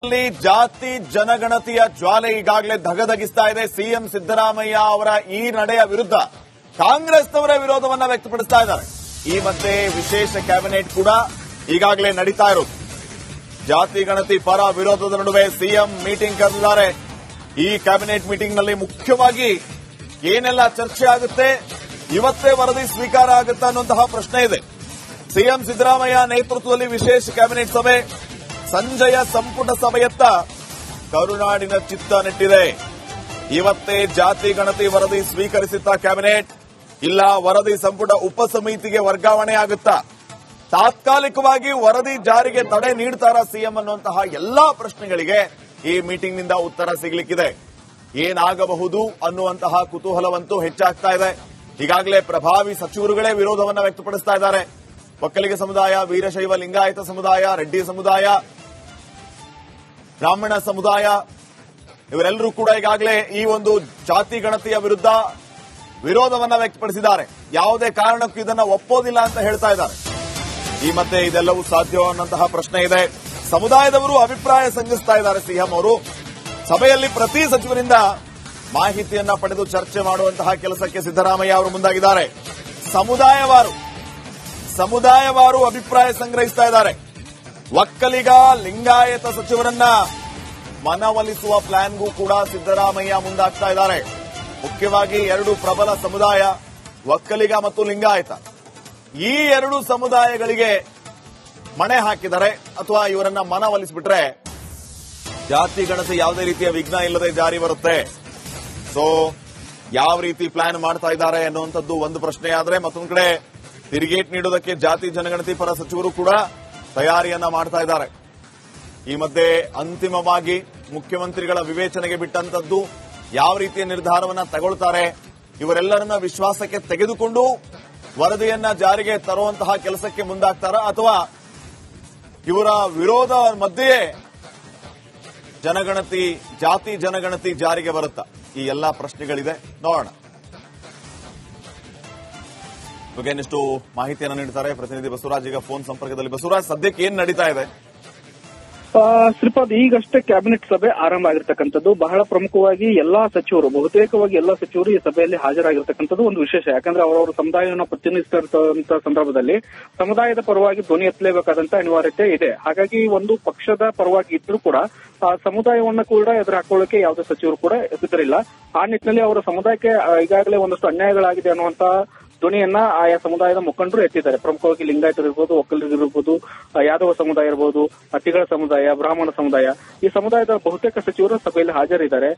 ಜಾತಿ ಜನಗಣತಿಯ ಜ್ವಾಲೆ ಈಗಾಗಲೇ ಧಗಧಗಿಸ್ತಾ ಇದೆ. ಸಿಎಂ ಸಿದ್ದರಾಮಯ್ಯ ಅವರ ಈ ನಡೆಯ ವಿರುದ್ಧ ಕಾಂಗ್ರೆಸ್ನವರೇ ವಿರೋಧವನ್ನ ವ್ಯಕ್ತಪಡಿಸ್ತಾ ಇದ್ದಾರೆ. ಈ ಮಧ್ಯೆ ವಿಶೇಷ ಕ್ಯಾಬಿನೆಟ್ ಕೂಡ ಈಗಾಗಲೇ ನಡೀತಾ ಇರೋದು. ಜಾತಿ ಗಣತಿ ಪರ ವಿರೋಧದ ನಡುವೆ ಸಿಎಂ ಮೀಟಿಂಗ್ ಕರೆದಿದ್ದಾರೆ. ಈ ಕ್ಯಾಬಿನೆಟ್ ಮೀಟಿಂಗ್ ನಲ್ಲಿ ಮುಖ್ಯವಾಗಿ ಏನೆಲ್ಲ ಚರ್ಚೆ ಆಗುತ್ತೆ, ಇವತ್ತೇ ವರದಿ ಸ್ವೀಕಾರ ಆಗುತ್ತಾ ಅನ್ನುವಂತಹ ಪ್ರಶ್ನೆ ಇದೆ. ಸಿಎಂ ಸಿದ್ದರಾಮಯ್ಯ ನೇತೃತ್ವದಲ್ಲಿ ವಿಶೇಷ ಕ್ಯಾಬಿನೆಟ್ ಸಭೆ, ಸಂಜೆಯ ಸಂಪುಟ ಸಭೆಯತ್ತ ಕರುನಾಡಿನ ಚಿತ್ತ ನೆಟ್ಟಿದೆ. ಇವತ್ತೇ ಜಾತಿ ಗಣತಿ ವರದಿ ಸ್ವೀಕರಿಸುತ್ತಾ ಕ್ಯಾಬಿನೆಟ್, ಇಲ್ಲ ವರದಿ ಸಂಪುಟ ಉಪಸಮಿತಿಗೆ ವರ್ಗಾವಣೆ ಆಗುತ್ತಾ, ತಾತ್ಕಾಲಿಕವಾಗಿ ವರದಿ ಜಾರಿಗೆ ತಡೆ ನೀಡ್ತಾರಾ ಸಿಎಂ ಅನ್ನುವಂತಹ ಎಲ್ಲಾ ಪ್ರಶ್ನೆಗಳಿಗೆ ಈ ಮೀಟಿಂಗ್ನಿಂದ ಉತ್ತರ ಸಿಗಲಿಕ್ಕಿದೆ. ಏನಾಗಬಹುದು ಅನ್ನುವಂತಹ ಕುತೂಹಲವಂತೂ ಹೆಚ್ಚಾಗ್ತಾ ಇದೆ. ಈಗಾಗಲೇ ಪ್ರಭಾವಿ ಸಚಿವರುಗಳೇ ವಿರೋಧವನ್ನ ವ್ಯಕ್ತಪಡಿಸ್ತಾ ಇದ್ದಾರೆ. ಒಕ್ಕಲಿಗ ಸಮುದಾಯ, ವೀರಶೈವ ಲಿಂಗಾಯತ ಸಮುದಾಯ, ರೆಡ್ಡಿ ಸಮುದಾಯ, ಬ್ರಾಹ್ಮಣ ಸಮುದಾಯ ಇವರೆಲ್ಲರೂ ಕೂಡ ಈಗಾಗಲೇ ಈ ಒಂದು ಜಾತಿ ಗಣತಿಯ ವಿರುದ್ಧ ವಿರೋಧವನ್ನ ವ್ಯಕ್ತಪಡಿಸಿದ್ದಾರೆ. ಯಾವುದೇ ಕಾರಣಕ್ಕೂ ಇದನ್ನ ಒಪ್ಪೋದಿಲ್ಲ ಅಂತ ಹೇಳ್ತಾ ಇದ್ದಾರೆ. ಈ ಮಧ್ಯೆ ಇದೆಲ್ಲವೂ ಸಾಧ್ಯ ಅನ್ನುವಂತಹ ಪ್ರಶ್ನೆ ಇದೆ. ಸಮುದಾಯದವರು ಅಭಿಪ್ರಾಯ ಸಂಗ್ರಹಿಸ್ತಾ ಇದ್ದಾರೆ. ಸಿಎಂ ಅವರು ಸಭೆಯಲ್ಲಿ ಪ್ರತಿ ಸಚಿವರಿಂದ ಮಾಹಿತಿಯನ್ನ ಪಡೆದು ಚರ್ಚೆ ಮಾಡುವಂತಹ ಕೆಲಸಕ್ಕೆ ಸಿದ್ದರಾಮಯ್ಯ ಅವರು ಮುಂದಾಗಿದ್ದಾರೆ. ಸಮುದಾಯವಾರು ಅಭಿಪ್ರಾಯ ಸಂಗ್ರಹಿಸ್ತಾ ಇದ್ದಾರೆ. ಒಕ್ಕಲಿಗ ಲಿಂಗಾಯತ ಸಚಿವರನ್ನ ಮನವೊಲಿಸುವ ಪ್ಲಾನ್ಗೂ ಕೂಡ ಸಿದ್ದರಾಮಯ್ಯ ಮುಂದಾಗ್ತಾ ಇದ್ದಾರೆ. ಮುಖ್ಯವಾಗಿ ಎರಡು ಪ್ರಬಲ ಸಮುದಾಯ ಒಕ್ಕಲಿಗ ಮತ್ತು ಲಿಂಗಾಯತ, ಈ ಎರಡು ಸಮುದಾಯಗಳಿಗೆ ಮಣೆ ಹಾಕಿದರೆ ಅಥವಾ ಇವರನ್ನ ಮನವೊಲಿಸಿಬಿಟ್ರೆ ಜಾತಿ ಗಣತಿ ಯಾವುದೇ ರೀತಿಯ ವಿಘ್ನ ಇಲ್ಲದೆ ಜಾರಿ ಬರುತ್ತೆ. ಸೊ ಯಾವ ರೀತಿ ಪ್ಲಾನ್ ಮಾಡ್ತಾ ಇದ್ದಾರೆ ಅನ್ನುವಂಥದ್ದು ಒಂದು ಪ್ರಶ್ನೆ ಆದ್ರೆ, ಮತ್ತೊಂದು ಕಡೆ ತಿರುಗೇಟ್ ನೀಡೋದಕ್ಕೆ ಜಾತಿ ಜನಗಣತಿ ಪರ ಸಚಿವರು ಕೂಡ ತಯಾರಿಯನ್ನ ಮಾಡ್ತಾ ಇದ್ದಾರೆ. ಈ ಮಧ್ಯೆ ಅಂತಿಮವಾಗಿ ಮುಖ್ಯಮಂತ್ರಿಗಳ ವಿವೇಚನೆಗೆ ಬಿಟ್ಟಂತದ್ದು ಯಾವ ರೀತಿಯ ನಿರ್ಧಾರವನ್ನ ತಗೊಳ್ತಾರೆ, ಇವರೆಲ್ಲರನ್ನ ವಿಶ್ವಾಸಕ್ಕೆ ತೆಗೆದುಕೊಂಡು ವರದಿಯನ್ನ ಜಾರಿಗೆ ತರುವಂತಹ ಕೆಲಸಕ್ಕೆ ಮುಂದಾಗ್ತಾರ, ಅಥವಾ ಇವರ ವಿರೋಧ ಮಧ್ಯೆಯೇ ಜಾತಿ ಜನಗಣತಿ ಜಾರಿಗೆ ಬರುತ್ತಾ, ಈ ಎಲ್ಲಾ ಪ್ರಶ್ನೆಗಳಿದೆ. ನೋಡೋಣ ಬಗ್ಗೆ ಇನ್ನಷ್ಟು ಮಾಹಿತಿಯನ್ನು ನೀಡ್ತಾರೆ ಪ್ರತಿನಿಧಿ ಬಸವರಾಜ್. ಈಗ ಫೋನ್ ಸಂಪರ್ಕದಲ್ಲಿ. ಬಸವರಾಜ್, ಸದ್ಯಕ್ಕೆ ಏನ್ ನಡೀತಾ ಇದೆ? ಶ್ರೀಪಾದ್, ಈಗಷ್ಟೇ ಕ್ಯಾಬಿನೆಟ್ ಸಭೆ ಆರಂಭ ಆಗಿರ್ತಕ್ಕಂಥದ್ದು. ಬಹಳ ಪ್ರಮುಖವಾಗಿ ಬಹುತೇಕವಾಗಿ ಎಲ್ಲಾ ಸಚಿವರು ಈ ಸಭೆಯಲ್ಲಿ ಹಾಜರಾಗಿರ್ತಕ್ಕಂಥದ್ದು ಒಂದು ವಿಶೇಷ. ಯಾಕಂದ್ರೆ ಅವರವರ ಸಮುದಾಯವನ್ನು ಪ್ರತಿನಿಧಿಸಿರುವಂತಹ ಸಂದರ್ಭದಲ್ಲಿ ಸಮುದಾಯದ ಪರವಾಗಿ ಧ್ವನಿ ಎತ್ತಲೇಬೇಕಾದಂತ ಅನಿವಾರ್ಯತೆ ಇದೆ. ಹಾಗಾಗಿ ಒಂದು ಪಕ್ಷದ ಪರವಾಗಿ ಇದ್ರೂ ಕೂಡ ಸಮುದಾಯವನ್ನ ಕೂಡ ಎದುರು ಹಾಕೊಳ್ಳೋಕೆ ಯಾವುದೇ ಸಚಿವರು ಕೂಡ ಎದುರಿಲ್ಲ. ಆ ನಿಟ್ಟಿನಲ್ಲಿ ಅವರ ಸಮುದಾಯಕ್ಕೆ ಈಗಾಗಲೇ ಒಂದಷ್ಟು ಅನ್ಯಾಯಗಳಾಗಿದೆ ಅನ್ನುವಂತ ಧ್ವನಿಯನ್ನ ಆಯಾ ಸಮುದಾಯದ ಮುಖಂಡರು ಎತ್ತಿದ್ದಾರೆ. ಪ್ರಮುಖವಾಗಿ ಲಿಂಗಾಯತರಿರ್ಬೋದು, ಒಕ್ಕಲಿಗರಿರ್ಬೋದು, ಯಾದವ ಸಮುದಾಯ ಇರಬಹುದು, ಅತಿಗಳ ಸಮುದಾಯ, ಬ್ರಾಹ್ಮಣ ಸಮುದಾಯ, ಈ ಸಮುದಾಯದ ಬಹುತೇಕ ಸಚಿವರು ಸಭೆಯಲ್ಲಿ ಹಾಜರಿದ್ದಾರೆ.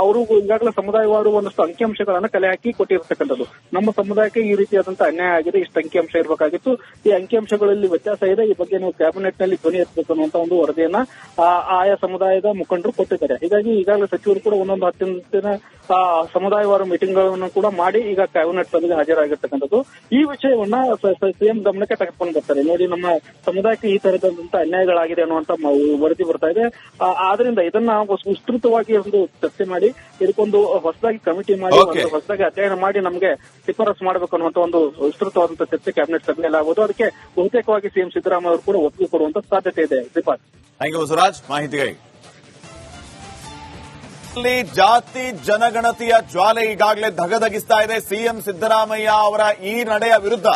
ಅವರು ಈಗಾಗಲೇ ಸಮುದಾಯವಾರು ಒಂದಷ್ಟು ಅಂಕಿಅಂಶಗಳನ್ನ ಕಲೆ ಹಾಕಿ ಕೊಟ್ಟಿರತಕ್ಕಂಥದ್ದು. ನಮ್ಮ ಸಮುದಾಯಕ್ಕೆ ಈ ರೀತಿಯಾದಂತಹ ಅನ್ಯಾಯ ಆಗಿದೆ, ಇಷ್ಟು ಅಂಕಿಅಂಶ ಇರಬೇಕಾಗಿತ್ತು, ಈ ಅಂಕಿಅಂಶಗಳಲ್ಲಿ ವ್ಯತ್ಯಾಸ ಇದೆ, ಈ ಬಗ್ಗೆ ನೀವು ಕ್ಯಾಬಿನೆಟ್ ನಲ್ಲಿ ಧ್ವನಿ ಎತ್ತಬೇಕು ಅನ್ನುವಂತ ಒಂದು ವರದಿಯನ್ನ ಆಯಾ ಸಮುದಾಯದ ಮುಖಂಡರು ಕೊಟ್ಟಿದ್ದಾರೆ. ಹೀಗಾಗಿ ಈಗಾಗಲೇ ಸಚಿವರು ಕೂಡ ಒಂದೊಂದು 10 ದಿನ ಸಮುದಾಯವಾರು ಮೀಟಿಂಗ್ ಗಳನ್ನು ಕೂಡ ಮಾಡಿ ಈಗ ಕ್ಯಾಬಿನೆಟ್ ಸಭೆಗೆ ಹಾಜರಾಗಿರ್ತಕ್ಕಂಥದ್ದು. ಈ ವಿಷಯವನ್ನ ಸಿಎಂ ಗಮನಕ್ಕೆ ತೆಗೆದುಕೊಂಡು ಬರ್ತಾರೆ. ನೋಡಿ, ನಮ್ಮ ಸಮುದಾಯಕ್ಕೆ ಈ ತರದಂತಹ ಅನ್ಯಾಯಗಳಾಗಿದೆ ಅನ್ನುವಂತ ವರದಿ ಬರ್ತಾ ಇದೆ. ಆದ್ರಿಂದ ಇದನ್ನ ವಿಸ್ತೃತವಾಗಿ ಒಂದು ಚರ್ಚೆ ಮಾಡಿ, ಇದಕ್ಕೊಂದು ಹೊಸದಾಗಿ ಕಮಿಟಿ ಮಾಡಿ, ಹೊಸದಾಗಿ ಅಧ್ಯಯನ ಮಾಡಿ ನಮಗೆ ಶಿಫಾರಸು ಮಾಡಬೇಕು ಅನ್ನುವಂತ ಒಂದು ವಿಸ್ತೃತವಾದಂತಹ ಚರ್ಚೆ ಕ್ಯಾಬಿನೆಟ್ ಸಭೆಯಲ್ಲಿ ಆಗುವುದು. ಅದಕ್ಕೆ ಬಹುತೇಕವಾಗಿ ಸಿಎಂ ಸಿದ್ದರಾಮಯ್ಯ ಅವರು ಕೂಡ ಒಪ್ಪಿಗೆ ಕೊಡುವಂತ ಸಾಧ್ಯತೆ ಇದೆ. ಶ್ರೀಪಾದ್, ಥ್ಯಾಂಕ್ ಯು ಬಸವರಾಜ್ ಮಾಹಿತಿಗಾಗಿ. ಜಾತಿ ಜನಗಣತಿಯ ಜ್ವಾಲೆ ಈಗಾಗಲೇ ಧಗಧಗಿಸ್ತಾ ಇದೆ. ಸಿಎಂ ಸಿದ್ದರಾಮಯ್ಯ ಅವರ ಈ ನಡೆಯ ವಿರುದ್ಧ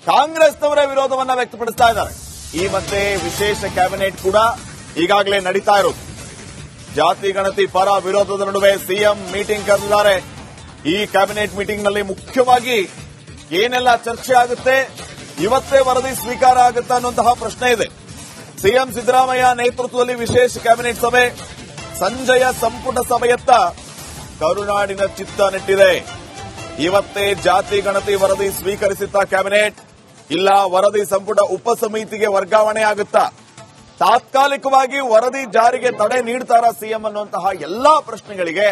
ಕಾಂಗ್ರೆಸ್ನವರೇ ವಿರೋಧವನ್ನ ವ್ಯಕ್ತಪಡಿಸ್ತಾ ಇದ್ದಾರೆ. ಈ ಮಧ್ಯೆ ವಿಶೇಷ ಕ್ಯಾಬಿನೆಟ್ ಕೂಡ ಈಗಾಗಲೇ ನಡೀತಾ ಇರೋದು. ಜಾತಿ ಗಣತಿ ಪರ ವಿರೋಧದ ನಡುವೆ ಸಿಎಂ ಮೀಟಿಂಗ್ ಕರೆದಿದ್ದಾರೆ. ಈ ಕ್ಯಾಬಿನೆಟ್ ಮೀಟಿಂಗ್ ನಲ್ಲಿ ಮುಖ್ಯವಾಗಿ ಏನೆಲ್ಲ ಚರ್ಚೆ ಆಗುತ್ತೆ, ಇವತ್ತೇ ವರದಿ ಸ್ವೀಕಾರ ಆಗುತ್ತಾ ಅನ್ನುವಂತಹ ಪ್ರಶ್ನೆ ಇದೆ. ಸಿಎಂ ಸಿದ್ದರಾಮಯ್ಯ ನೇತೃತ್ವದಲ್ಲಿ ವಿಶೇಷ ಕ್ಯಾಬಿನೆಟ್ ಸಭೆ, ಸಂಜೆಯ ಸಂಪುಟ ಸಭೆಯತ್ತ ಕರುನಾಡಿನ ಚಿತ್ತ ನೆಟ್ಟಿದೆ. ಇವತ್ತೇ ಜಾತಿ ಗಣತಿ ವರದಿ ಸ್ವೀಕರಿಸುತ್ತಾ ಕ್ಯಾಬಿನೆಟ್, ಇಲ್ಲ ವರದಿ ಸಂಪುಟ ಉಪಸಮಿತಿಗೆ ವರ್ಗಾವಣೆ ಆಗುತ್ತಾ, ತಾತ್ಕಾಲಿಕವಾಗಿ ವರದಿ ಜಾರಿಗೆ ತಡೆ ನೀಡ್ತಾರಾ ಸಿಎಂ ಅನ್ನುವಂತಹ ಎಲ್ಲಾ ಪ್ರಶ್ನೆಗಳಿಗೆ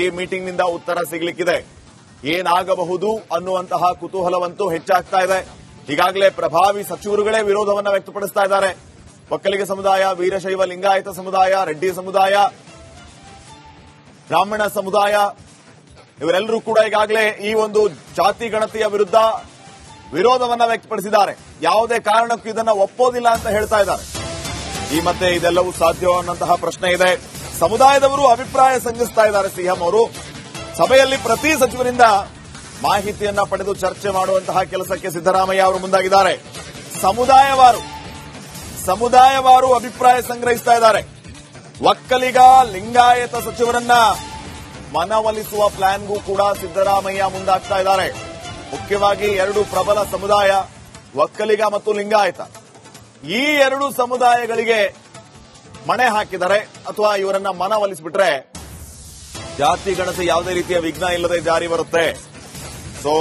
ಈ ಮೀಟಿಂಗ್ನಿಂದ ಉತ್ತರ ಸಿಗಲಿಕ್ಕಿದೆ. ಏನಾಗಬಹುದು ಅನ್ನುವಂತಹ ಕುತೂಹಲವಂತೂ ಹೆಚ್ಚಾಗ್ತಾ ಇದೆ. ಈಗಾಗಲೇ ಪ್ರಭಾವಿ ಸಚಿವರುಗಳೇ ವಿರೋಧವನ್ನ ವ್ಯಕ್ತಪಡಿಸ್ತಾ ಇದ್ದಾರೆ. ಒಕ್ಕಲಿಗ ಸಮುದಾಯ, ವೀರಶೈವ ಲಿಂಗಾಯತ ಸಮುದಾಯ, ರೆಡ್ಡಿ ಸಮುದಾಯ, ಬ್ರಾಹ್ಮಣ ಸಮುದಾಯ ಇವರೆಲ್ಲರೂ ಕೂಡ ಈಗಾಗಲೇ ಈ ಒಂದು ಜಾತಿ ಗಣತಿಯ ವಿರುದ್ಧ ವಿರೋಧವನ್ನ ವ್ಯಕ್ತಪಡಿಸಿದ್ದಾರೆ. ಯಾವುದೇ ಕಾರಣಕ್ಕೂ ಇದನ್ನ ಒಪ್ಪೋದಿಲ್ಲ ಅಂತ ಹೇಳ್ತಾ ಇದ್ದಾರೆ. ಈ ಮಧ್ಯೆ ಇದೆಲ್ಲವೂ ಸಾಧ್ಯ ಅನ್ನುವಂತಹ ಪ್ರಶ್ನೆ ಇದೆ. ಸಮುದಾಯದವರು ಅಭಿಪ್ರಾಯ ಸಂಗ್ರಹಿಸ್ತಾ ಇದ್ದಾರೆ. ಸಿಎಂ ಅವರು ಸಭೆಯಲ್ಲಿ ಪ್ರತಿ ಸಚಿವರಿಂದ ಮಾಹಿತಿಯನ್ನ ಪಡೆದು ಚರ್ಚೆ ಮಾಡುವಂತಹ ಕೆಲಸಕ್ಕೆ ಸಿದ್ದರಾಮಯ್ಯ ಅವರು ಮುಂದಾಗಿದ್ದಾರೆ. ಸಮುದಾಯವಾರು ಅಭಿಪ್ರಾಯ ಸಂಗ್ರಹಿಸ್ತಾ ಇದ್ದಾರೆ. ಒಕ್ಕಲಿಗ ಲಿಂಗಾಯತ ಸಚಿವರನ್ನ ಮನವೊಲಿಸುವ ಪ್ಲಾನ್ಗೂ ಕೂಡ ಸಿದ್ದರಾಮಯ್ಯ ಮುಂದಾಗ್ತಾ ಇದ್ದಾರೆ. ಮುಖ್ಯವಾಗಿ ಎರಡು ಪ್ರಬಲ ಸಮುದಾಯ ಒಕ್ಕಲಿಗ ಮತ್ತು ಲಿಂಗಾಯತ, ಈ ಎರಡು ಸಮುದಾಯಗಳಿಗೆ ಮಣೆ ಹಾಕಿದರೆ ಅಥವಾ ಇವರನ್ನ ಮನವೊಲಿಸಿಬಿಟ್ರೆ ಜಾತಿ ಗಣತಿ ಯಾವುದೇ ರೀತಿಯ ವಿಘ್ನ ಇಲ್ಲದೆ ಜಾರಿ ಬರುತ್ತೆ. ಸೊ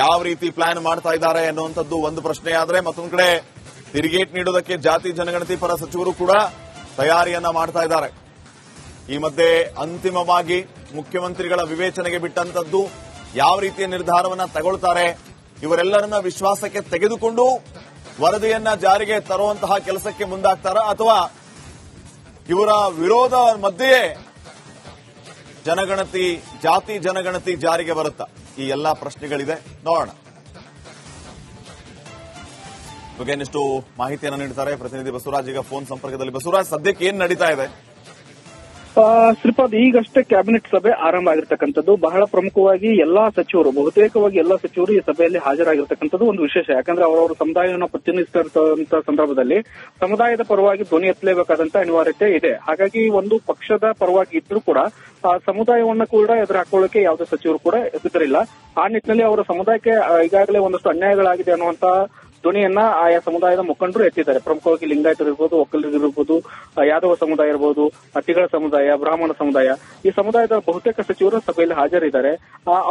ಯಾವ ರೀತಿ ಪ್ಲಾನ್ ಮಾಡ್ತಾ ಇದ್ದಾರೆ ಅನ್ನುವಂಥದ್ದು ಒಂದು ಪ್ರಶ್ನೆ ಆದ್ರೆ, ಮತ್ತೊಂದು ಕಡೆ ತಿರುಗೇಟ್ ನೀಡೋದಕ್ಕೆ ಜಾತಿ ಜನಗಣತಿ ಪರ ಸಚಿವರು ಕೂಡ ತಯಾರಿಯನ್ನ ಮಾಡ್ತಾ ಇದ್ದಾರೆ. ಈ ಮಧ್ಯೆ ಅಂತಿಮವಾಗಿ ಮುಖ್ಯಮಂತ್ರಿಗಳ ವಿವೇಚನೆಗೆ ಬಿಟ್ಟಂತದ್ದು ಯಾವ ರೀತಿಯ ನಿರ್ಧಾರವನ್ನ ತಗೊಳ್ತಾರೆ, ಇವರೆಲ್ಲರನ್ನ ವಿಶ್ವಾಸಕ್ಕೆ ತೆಗೆದುಕೊಂಡು ವರದಿಯನ್ನ ಜಾರಿಗೆ ತರುವಂತಹ ಕೆಲಸಕ್ಕೆ ಮುಂದಾಗ್ತಾರ ಅಥವಾ ಇವರ ವಿರೋಧ ಮಧ್ಯೆಯೇ ಜಾತಿ ಜನಗಣತಿ ಜಾರಿಗೆ ಬರುತ್ತಾ? ಈ ಎಲ್ಲಾ ಪ್ರಶ್ನೆಗಳಿದೆ, ನೋಡೋಣ. ಬಗ್ಗೆ ಇನ್ನಷ್ಟು ಮಾಹಿತಿಯನ್ನು ನೀಡುತ್ತಾರೆ ಪ್ರತಿನಿಧಿ ಬಸವರಾಜ್ ಈಗ ಫೋನ್ ಸಂಪರ್ಕದಲ್ಲಿ. ಬಸವರಾಜ್, ಸದ್ಯಕ್ಕೆ ಏನ್ ನಡೀತಾ ಇದೆ? ಶ್ರೀಪಾದ್, ಈಗಷ್ಟೇ ಕ್ಯಾಬಿನೆಟ್ ಸಭೆ ಆರಂಭ ಆಗಿರ್ತಕ್ಕಂಥದ್ದು. ಬಹಳ ಪ್ರಮುಖವಾಗಿ ಬಹುತೇಕವಾಗಿ ಎಲ್ಲಾ ಸಚಿವರು ಈ ಸಭೆಯಲ್ಲಿ ಹಾಜರಾಗಿರ್ತಕ್ಕಂಥದ್ದು ಒಂದು ವಿಶೇಷ. ಯಾಕಂದ್ರೆ ಅವರವರ ಸಮುದಾಯವನ್ನು ಪ್ರತಿನಿಧಿಸಿರುವಂತಹ ಸಂದರ್ಭದಲ್ಲಿ ಸಮುದಾಯದ ಪರವಾಗಿ ಧ್ವನಿ ಎತ್ತಲೇಬೇಕಾದಂತ ಅನಿವಾರ್ಯತೆ ಇದೆ. ಹಾಗಾಗಿ ಒಂದು ಪಕ್ಷದ ಪರವಾಗಿ ಇದ್ರೂ ಕೂಡ ಸಮುದಾಯವನ್ನ ಕೂಡ ಎದುರು ಹಾಕೊಳ್ಳೋಕೆ ಯಾವುದೇ ಸಚಿವರು ಕೂಡ ಎದುರಿಲ್ಲ. ಆ ನಿಟ್ಟಿನಲ್ಲಿ ಅವರ ಸಮುದಾಯಕ್ಕೆ ಈಗಾಗಲೇ ಒಂದಷ್ಟು ಅನ್ಯಾಯಗಳಾಗಿದೆ ಅನ್ನುವಂತ ಧ್ವನಿಯನ್ನ ಆಯಾ ಸಮುದಾಯದ ಮುಖಂಡರು ಎತ್ತಿದ್ದಾರೆ. ಪ್ರಮುಖವಾಗಿ ಲಿಂಗಾಯತರಿರ್ಬೋದು, ಒಕ್ಕಲಿಗರಿರ್ಬೋದು, ಯಾದವ ಸಮುದಾಯ ಇರಬಹುದು, ಅತಿಗಳ ಸಮುದಾಯ, ಬ್ರಾಹ್ಮಣ ಸಮುದಾಯ, ಈ ಸಮುದಾಯದ ಬಹುತೇಕ ಸಚಿವರು ಸಭೆಯಲ್ಲಿ ಹಾಜರಿದ್ದಾರೆ.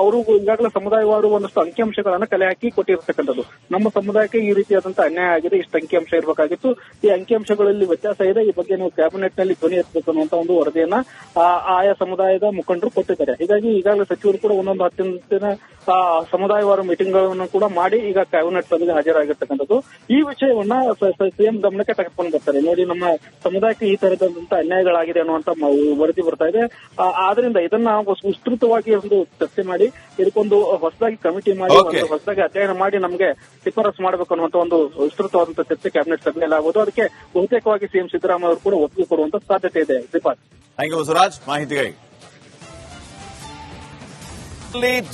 ಅವರು ಈಗಾಗಲೇ ಸಮುದಾಯವಾರು ಒಂದಷ್ಟು ಅಂಕಿಅಂಶಗಳನ್ನ ಕಲೆ ಹಾಕಿ ಕೊಟ್ಟಿರತಕ್ಕಂಥದ್ದು. ನಮ್ಮ ಸಮುದಾಯಕ್ಕೆ ಈ ರೀತಿಯಾದಂತಹ ಅನ್ಯಾಯ ಆಗಿದೆ, ಇಷ್ಟು ಅಂಕಿಅಂಶ ಇರಬೇಕಾಗಿತ್ತು, ಈ ಅಂಕಿಅಂಶಗಳಲ್ಲಿ ವ್ಯತ್ಯಾಸ ಇದೆ, ಈ ಬಗ್ಗೆ ನೀವು ಕ್ಯಾಬಿನೆಟ್ ನಲ್ಲಿ ಧ್ವನಿ ಎತ್ತಬೇಕು ಅನ್ನುವಂತ ಒಂದು ವರದಿಯನ್ನ ಆಯಾ ಸಮುದಾಯದ ಮುಖಂಡರು ಕೊಟ್ಟಿದ್ದಾರೆ. ಹೀಗಾಗಿ ಈಗಾಗಲೇ ಸಚಿವರು ಕೂಡ ಒಂದೊಂದು 10 ದಿನ ಸಮುದಾಯವಾರು ಮೀಟಿಂಗ್ ಗಳನ್ನು ಕೂಡ ಮಾಡಿ ಈಗ ಕ್ಯಾಬಿನೆಟ್ ಸಭೆಗೆ ಹಾಜರಾಗಿರ್ತಕ್ಕಂಥದ್ದು. ಈ ವಿಷಯವನ್ನ ಸಿಎಂ ಗಮನಕ್ಕೆ ತೆಗೆದುಕೊಂಡು ಬರ್ತಾರೆ. ನೋಡಿ, ನಮ್ಮ ಸಮುದಾಯಕ್ಕೆ ಈ ತರದಂತಹ ಅನ್ಯಾಯಗಳಾಗಿದೆ ಅನ್ನುವಂತ ವರದಿ ಬರ್ತಾ ಇದೆ. ಆದ್ರಿಂದ ಇದನ್ನ ವಿಸ್ತೃತವಾಗಿ ಒಂದು ಚರ್ಚೆ ಮಾಡಿ ಇದಕ್ಕೊಂದು ಹೊಸದಾಗಿ ಕಮಿಟಿ ಮಾಡಿ ಹೊಸದಾಗಿ ಅಧ್ಯಯನ ಮಾಡಿ ನಮಗೆ ಶಿಫಾರಸು ಮಾಡಬೇಕು ಅನ್ನುವಂತ ಒಂದು ವಿಸ್ತೃತವಾದಂತಹ ಚರ್ಚೆ ಕ್ಯಾಬಿನೆಟ್ ಸಭೆಯಲ್ಲಿ ಆಗುವುದು. ಅದಕ್ಕೆ ಬಹುತೇಕವಾಗಿ ಸಿಎಂ ಸಿದ್ದರಾಮಯ್ಯ ಅವರು ಕೂಡ ಒಪ್ಪಿಗೆ ಕೊಡುವಂತ ಸಾಧ್ಯತೆ ಇದೆ. ಶ್ರೀಪಾದ್, ಥ್ಯಾಂಕ್ ಯು ಬಸವರಾಜ್ ಮಾಹಿತಿಗಾಗಿ.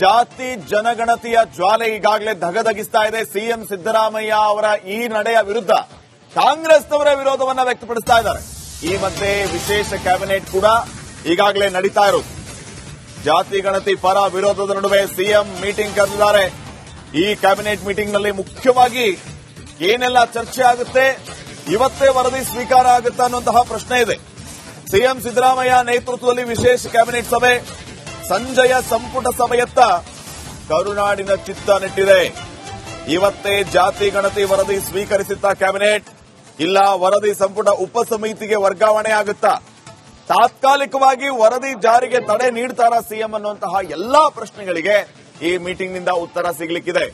ಜಾತಿ ಜನಗಣತಿಯ ಜ್ವಾಲೆ ಈಗಾಗಲೇ ಧಗಧಗಿಸ್ತಾ ಇದೆ. ಸಿಎಂ ಸಿದ್ದರಾಮಯ್ಯ ಅವರ ಈ ನಡೆಯ ವಿರುದ್ಧ ಕಾಂಗ್ರೆಸ್ನವರ ವಿರೋಧವನ್ನ ವ್ಯಕ್ತಪಡಿಸ್ತಾ ಇದ್ದಾರೆ. ಈ ಮಧ್ಯೆ ವಿಶೇಷ ಕ್ಯಾಬಿನೆಟ್ ಕೂಡ ಈಗಾಗಲೇ ನಡೀತಾ ಇರೋದು. ಜಾತಿ ಗಣತಿ ಪರ ವಿರೋಧದ ನಡುವೆ ಸಿಎಂ ಮೀಟಿಂಗ್ ಕರೆದಿದ್ದಾರೆ. ಈ ಕ್ಯಾಬಿನೆಟ್ ಮೀಟಿಂಗ್ ನಲ್ಲಿ ಮುಖ್ಯವಾಗಿ ಏನೆಲ್ಲ ಚರ್ಚೆ ಆಗುತ್ತೆ, ಇವತ್ತೇ ವರದಿ ಸ್ವೀಕಾರ ಆಗುತ್ತಾ ಅನ್ನುವಂತಹ ಪ್ರಶ್ನೆ ಇದೆ. ಸಿಎಂ ಸಿದ್ದರಾಮಯ್ಯ ನೇತೃತ್ವದಲ್ಲಿ ವಿಶೇಷ ಕ್ಯಾಬಿನೆಟ್ ಸಭೆ, ಸಂಜೆಯ ಸಂಪುಟ ಸಭೆಯತ್ತ ಕರುನಾಡಿನ ಚಿತ್ತ ನೆಟ್ಟಿದೆ. ಇವತ್ತೇ ಜಾತಿ ಗಣತಿ ವರದಿ ಸ್ವೀಕರಿಸುತ್ತಾ ಕ್ಯಾಬಿನೆಟ್, ಇಲ್ಲ ವರದಿ ಸಂಪುಟ ಉಪಸಮಿತಿಗೆ ವರ್ಗಾವಣೆ ಆಗುತ್ತಾ, ತಾತ್ಕಾಲಿಕವಾಗಿ ವರದಿ ಜಾರಿಗೆ ತಡೆ ನೀಡ್ತಾರಾ ಸಿಎಂ ಅನ್ನುವಂತಹ ಎಲ್ಲಾ ಪ್ರಶ್ನೆಗಳಿಗೆ ಈ ಮೀಟಿಂಗ್ನಿಂದ ಉತ್ತರ ಸಿಗಲಿಕ್ಕಿದೆ.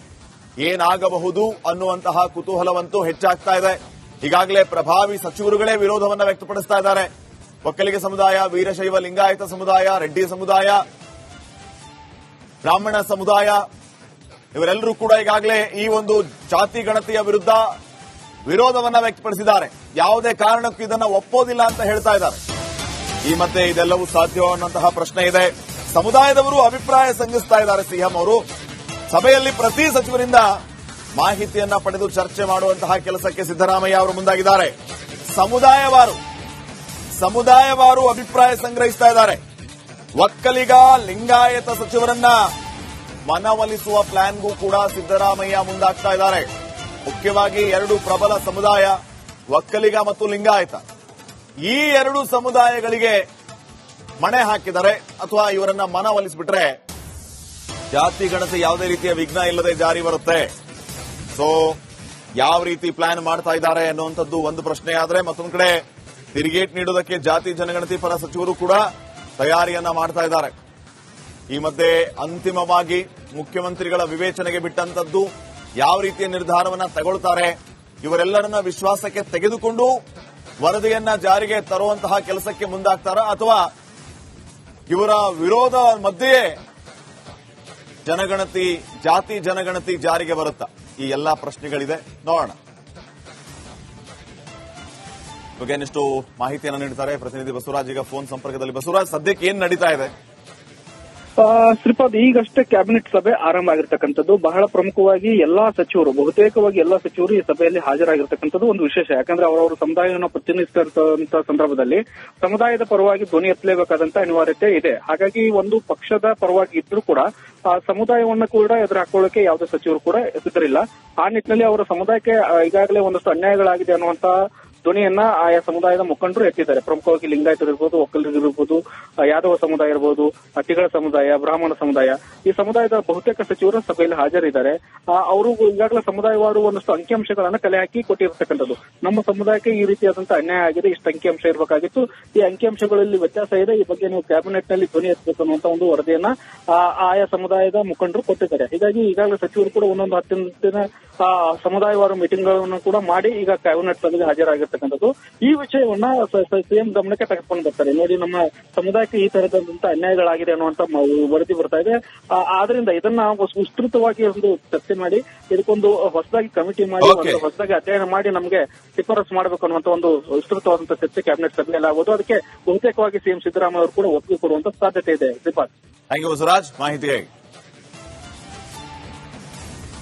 ಏನಾಗಬಹುದು ಅನ್ನುವಂತಹ ಕುತೂಹಲವಂತೂ ಹೆಚ್ಚಾಗ್ತಾ ಇದೆ. ಈಗಾಗಲೇ ಪ್ರಭಾವಿ ಸಚಿವರುಗಳೇ ವಿರೋಧವನ್ನ ವ್ಯಕ್ತಪಡಿಸ್ತಾ ಇದ್ದಾರೆ. ಒಕ್ಕಲಿಗ ಸಮುದಾಯ, ವೀರಶೈವ ಲಿಂಗಾಯತ ಸಮುದಾಯ, ರೆಡ್ಡಿ ಸಮುದಾಯ, ಬ್ರಾಹ್ಮಣ ಸಮುದಾಯ, ಇವರೆಲ್ಲರೂ ಕೂಡ ಈಗಾಗಲೇ ಈ ಒಂದು ಜಾತಿ ಗಣತಿಯ ವಿರುದ್ಧ ವಿರೋಧವನ್ನ ವ್ಯಕ್ತಪಡಿಸಿದ್ದಾರೆ. ಯಾವುದೇ ಕಾರಣಕ್ಕೂ ಇದನ್ನ ಒಪ್ಪೋದಿಲ್ಲ ಅಂತ ಹೇಳ್ತಾ ಇದ್ದಾರೆ. ಈ ಮಧ್ಯೆ ಇದೆಲ್ಲವೂ ಸಾಧ್ಯ ಅನ್ನುವಂತಹ ಪ್ರಶ್ನೆ ಇದೆ. ಸಮುದಾಯದವರು ಅಭಿಪ್ರಾಯ ಸಂಗ್ರಹಿಸ್ತಾ ಇದ್ದಾರೆ. ಸಿಎಂ ಅವರು ಸಭೆಯಲ್ಲಿ ಪ್ರತಿ ಸಚಿವರಿಂದ ಮಾಹಿತಿಯನ್ನ ಪಡೆದು ಚರ್ಚೆ ಮಾಡುವಂತಹ ಕೆಲಸಕ್ಕೆ ಸಿದ್ದರಾಮಯ್ಯ ಅವರು ಮುಂದಾಗಿದ್ದಾರೆ. ಸಮುದಾಯವಾರು ಅಭಿಪ್ರಾಯ ಸಂಗ್ರಹಿಸ್ತಾ ಇದ್ದಾರೆ. ಒಕ್ಕಲಿಗ ಲಿಂಗಾಯತ ಸಚಿವರನ್ನ ಮನವೊಲಿಸುವ ಪ್ಲಾನ್ಗೂ ಕೂಡ ಸಿದ್ದರಾಮಯ್ಯ ಮುಂದಾಗ್ತಾ ಇದ್ದಾರೆ. ಮುಖ್ಯವಾಗಿ ಎರಡು ಪ್ರಬಲ ಸಮುದಾಯ ಒಕ್ಕಲಿಗ ಮತ್ತು ಲಿಂಗಾಯತ, ಈ ಎರಡು ಸಮುದಾಯಗಳಿಗೆ ಮಣೆ ಹಾಕಿದರೆ ಅಥವಾ ಇವರನ್ನ ಮನವೊಲಿಸಿಬಿಟ್ರೆ ಜಾತಿ ಗಣತಿ ಯಾವುದೇ ರೀತಿಯ ವಿಘ್ನ ಇಲ್ಲದೆ ಜಾರಿ ಬರುತ್ತೆ. ಸೊ ಯಾವ ರೀತಿ ಪ್ಲಾನ್ ಮಾಡ್ತಾ ಇದ್ದಾರೆ ಅನ್ನುವಂಥದ್ದು ಒಂದು ಪ್ರಶ್ನೆ ಆದ್ರೆ, ಮತ್ತೊಂದು ಕಡೆ ತಿರುಗೇಟ್ ನೀಡೋದಕ್ಕೆ ಜಾತಿ ಜನಗಣತಿ ಪರ ಸಚಿವರು ಕೂಡ ತಯಾರಿಯನ್ನ ಮಾಡ್ತಾ ಇದ್ದಾರೆ. ಈ ಮಧ್ಯೆ ಅಂತಿಮವಾಗಿ ಮುಖ್ಯಮಂತ್ರಿಗಳ ವಿವೇಚನೆಗೆ ಬಿಟ್ಟಂತದ್ದು ಯಾವ ರೀತಿಯ ನಿರ್ಧಾರವನ್ನ ತಗೊಳ್ತಾರೆ, ಇವರೆಲ್ಲರನ್ನ ವಿಶ್ವಾಸಕ್ಕೆ ತೆಗೆದುಕೊಂಡು ವರದಿಯನ್ನ ಜಾರಿಗೆ ತರುವಂತಹ ಕೆಲಸಕ್ಕೆ ಮುಂದಾಗ್ತಾರ ಅಥವಾ ಇವರ ವಿರೋಧ ಮಧ್ಯೆಯೇ ಜಾತಿ ಜನಗಣತಿ ಜಾರಿಗೆ ಬರುತ್ತಾ? ಈ ಎಲ್ಲಾ ಪ್ರಶ್ನೆಗಳಿದೆ, ನೋಡೋಣ. ಬಗ್ಗೆ ಇನ್ನಷ್ಟು ಮಾಹಿತಿಯನ್ನು ನೀಡ್ತಾರೆ ಪ್ರತಿನಿಧಿ ಬಸವರಾಜ್ ಈಗ ಫೋನ್ ಸಂಪರ್ಕದಲ್ಲಿ. ಬಸವರಾಜ್, ಸದ್ಯಕ್ಕೆ ಏನ್ ನಡೀತಾ ಇದೆ? ಶ್ರೀಪಾದ್, ಈಗಷ್ಟೇ ಕ್ಯಾಬಿನೆಟ್ ಸಭೆ ಆರಂಭ ಆಗಿರ್ತಕ್ಕಂಥದ್ದು. ಬಹಳ ಪ್ರಮುಖವಾಗಿ ಎಲ್ಲಾ ಸಚಿವರು, ಬಹುತೇಕವಾಗಿ ಎಲ್ಲಾ ಸಚಿವರು ಈ ಸಭೆಯಲ್ಲಿ ಹಾಜರಾಗಿರ್ತಕ್ಕಂಥದ್ದು ಒಂದು ವಿಶೇಷ. ಯಾಕಂದ್ರೆ ಅವರವರ ಸಮುದಾಯವನ್ನು ಪ್ರತಿನಿಧಿಸಿದಂತಹ ಸಂದರ್ಭದಲ್ಲಿ ಸಮುದಾಯದ ಪರವಾಗಿ ಧ್ವನಿ ಎತ್ತಲೇಬೇಕಾದಂತ ಅನಿವಾರ್ಯತೆ ಇದೆ. ಹಾಗಾಗಿ ಒಂದು ಪಕ್ಷದ ಪರವಾಗಿ ಇದ್ರೂ ಕೂಡ ಆ ಸಮುದಾಯವನ್ನ ಕೂಡ ಎದುರು ಹಾಕೊಳ್ಳೋಕೆ ಯಾವುದೇ ಸಚಿವರು ಕೂಡ ಸಿದ್ಧರಿಲ್ಲ. ಆ ನಿಟ್ಟಿನಲ್ಲಿ ಅವರ ಸಮುದಾಯಕ್ಕೆ ಈಗಾಗಲೇ ಒಂದಷ್ಟು ಅನ್ಯಾಯಗಳಾಗಿದೆ ಅನ್ನುವಂತ ಧ್ವನಿಯನ್ನ ಆಯಾ ಸಮುದಾಯದ ಮುಖಂಡರು ಎತ್ತಿದ್ದಾರೆ. ಪ್ರಮುಖವಾಗಿ ಲಿಂಗಾಯತರಿರ್ಬೋದು, ಒಕ್ಕಲಿಗರಿರ್ಬೋದು, ಯಾದವ ಸಮುದಾಯ ಇರಬಹುದು, ತಿಗಳ ಸಮುದಾಯ, ಬ್ರಾಹ್ಮಣ ಸಮುದಾಯ, ಈ ಸಮುದಾಯದ ಬಹುತೇಕ ಸಚಿವರು ಸಭೆಯಲ್ಲಿ ಹಾಜರಿದ್ದಾರೆ. ಅವರು ಈಗಾಗಲೇ ಸಮುದಾಯವಾರು ಒಂದಷ್ಟು ಅಂಕಿಅಂಶಗಳನ್ನ ಕಲೆ ಹಾಕಿ ಕೊಟ್ಟಿರ್ತಕ್ಕಂಥದ್ದು. ನಮ್ಮ ಸಮುದಾಯಕ್ಕೆ ಈ ರೀತಿಯಾದಂತಹ ಅನ್ಯಾಯ ಆಗಿದೆ, ಇಷ್ಟು ಅಂಕಿಅಂಶ ಇರಬೇಕಾಗಿತ್ತು, ಈ ಅಂಕಿಅಂಶಗಳಲ್ಲಿ ವ್ಯತ್ಯಾಸ ಇದೆ, ಈ ಬಗ್ಗೆ ನೀವು ಕ್ಯಾಬಿನೆಟ್ ನಲ್ಲಿ ಧ್ವನಿ ಎತ್ತಬೇಕು ಅನ್ನುವಂತ ಒಂದು ವರದಿಯನ್ನ ಆಯಾ ಸಮುದಾಯದ ಮುಖಂಡರು ಕೊಟ್ಟಿದ್ದಾರೆ. ಹೀಗಾಗಿ ಈಗಾಗಲೇ ಸಚಿವರು ಕೂಡ ಒಂದೊಂದು 10 ದಿನ ಸಮುದಾಯವಾರು ಮೀಟಿಂಗ್ ಗಳನ್ನು ಕೂಡ ಮಾಡಿ ಈಗ ಕ್ಯಾಬಿನೆಟ್ ಸಭೆಗೆ ಹಾಜರಾಗಿರ್ತಕ್ಕಂಥದ್ದು. ಈ ವಿಷಯವನ್ನ ಸಿಎಂ ಗಮನಕ್ಕೆ ತೆಗೆದುಕೊಂಡು ಬರ್ತಾರೆ. ನೋಡಿ, ನಮ್ಮ ಸಮುದಾಯಕ್ಕೆ ಈ ತರದಂತಹ ಅನ್ಯಾಯಗಳಾಗಿದೆ ಅನ್ನುವಂತ ವರದಿ ಬರ್ತಾ ಇದೆ. ಆದ್ರಿಂದ ಇದನ್ನ ವಿಸ್ತೃತವಾಗಿ ಒಂದು ಚರ್ಚೆ ಮಾಡಿ ಇದಕ್ಕೊಂದು ಹೊಸದಾಗಿ ಕಮಿಟಿ ಮಾಡಿ ಹೊಸದಾಗಿ ಅಧ್ಯಯನ ಮಾಡಿ ನಮಗೆ ಶಿಫಾರಸು ಮಾಡಬೇಕು ಅನ್ನುವಂತ ಒಂದು ವಿಸ್ತೃತವಾದಂತಹ ಚರ್ಚೆ ಕ್ಯಾಬಿನೆಟ್ ಸಭೆಯಲ್ಲಿ ಆಗೋದು. ಅದಕ್ಕೆ ಬಹುತೇಕವಾಗಿ ಸಿಎಂ ಸಿದ್ದರಾಮಯ್ಯ ಅವರು ಕೂಡ ಒಪ್ಪಿಗೆ ಕೊಡುವಂತ ಸಾಧ್ಯತೆ ಇದೆ. ಶ್ರೀಪಾದ್, ಥ್ಯಾಂಕ್ ಯು ಬಸವರಾಜ್ ಮಾಹಿತಿಗಾಗಿ.